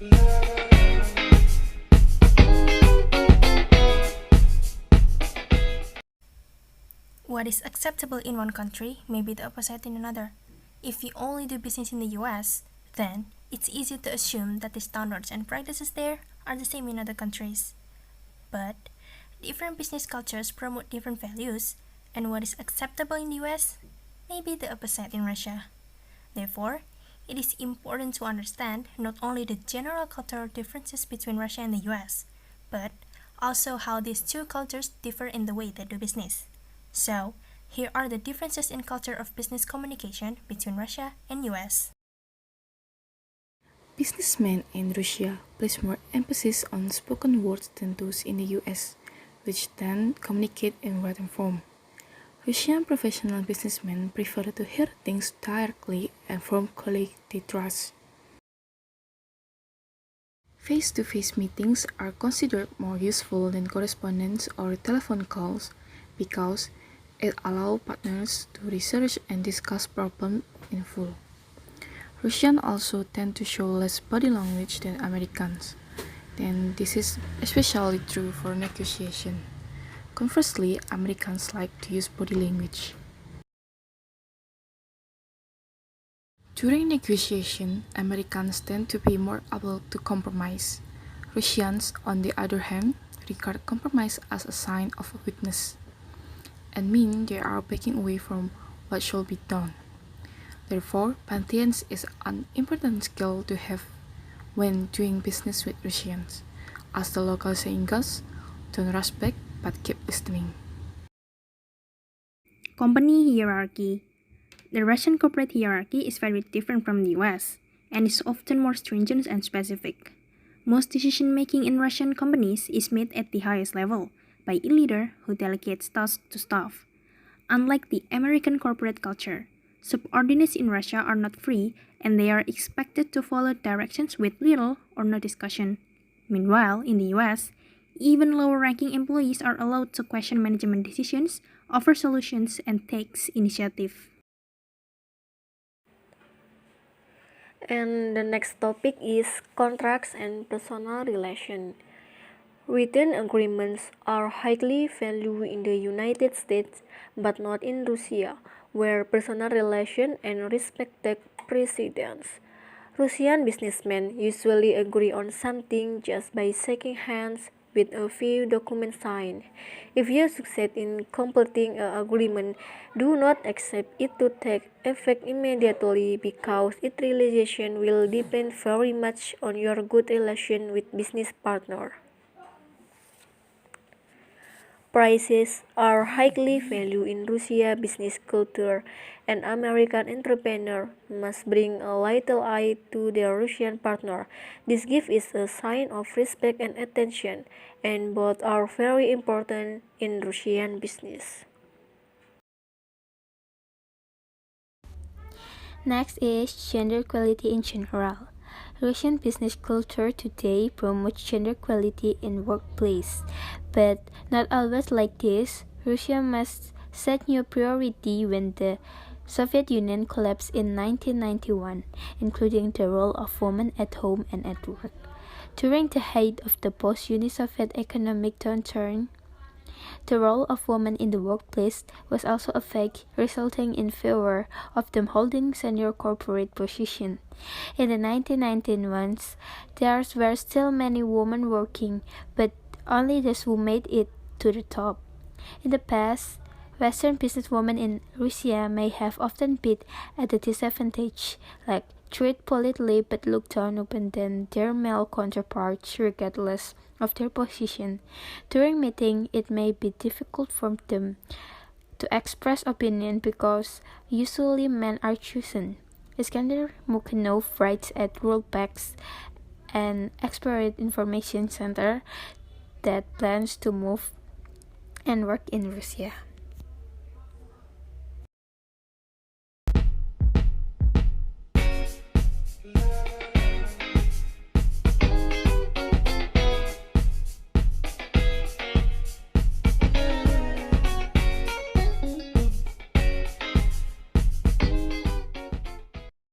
What is acceptable in one country may be the opposite in another. If you only do business in the US, then it's easy to assume that the standards and practices there are the same in other countries. But different business cultures promote different values, and what is acceptable in the US may be the opposite in Russia. Therefore, it is important to understand not only the general cultural differences between Russia and the US, but also how these two cultures differ in the way they do business. So, here are the differences in culture of business communication between Russia and US. Businessmen in Russia place more emphasis on spoken words than those in the US, which then communicate in written form. Russian professional businessmen prefer to hear things directly and form colleagues they trust. Face-to-face meetings are considered more useful than correspondence or telephone calls because it allows partners to research and discuss problems in full. Russians also tend to show less body language than Americans, and this is especially true for negotiation. Conversely, Americans like to use body language. During negotiation, Americans tend to be more able to compromise. Russians, on the other hand, regard compromise as a sign of weakness and mean they are backing away from what should be done. Therefore, patience is an important skill to have when doing business with Russians. As the local saying goes, don't rush back but keep listening. Company hierarchy. The Russian corporate hierarchy is very different from the US and is often more stringent and specific. Most decision-making in Russian companies is made at the highest level by a leader who delegates tasks to staff. Unlike the American corporate culture, subordinates in Russia are not free and they are expected to follow directions with little or no discussion. Meanwhile, in the US, even lower-ranking employees are allowed to question management decisions, offer solutions, and take initiative. And the next topic is contracts and personal relation. Written agreements are highly valued in the United States, but not in Russia, where personal relation and respect take precedence. Russian businessmen usually agree on something just by shaking hands with a few documents signed. If you succeed in completing an agreement, do not expect it to take effect immediately because its realization will depend very much on your good relation with business partner. Prices are highly valued in Russia business culture. An American entrepreneur must bring a little eye to their Russian partner. This gift is a sign of respect and attention, and both are very important in Russian business. Next is gender equality in general. Russian business culture today promotes gender equality in workplace, but not always like this. Russia must set new priority when the Soviet Union collapsed in 1991, including the role of women at home and at work. During the height of the post-Uni-Soviet economic downturn, the role of women in the workplace was also affected, resulting in fewer of them holding senior corporate positions. In the 1991s, there were still many women working, but only those who made it to the top. In the past, Western businesswomen in Russia may have often been at a disadvantage, like treated politely but looked down upon than their male counterparts regardless of their position. During meeting, it may be difficult for them to express opinion because usually men are chosen. Iskander Mukhanov writes at World Banks, an expert information center that plans to move and work in Russia.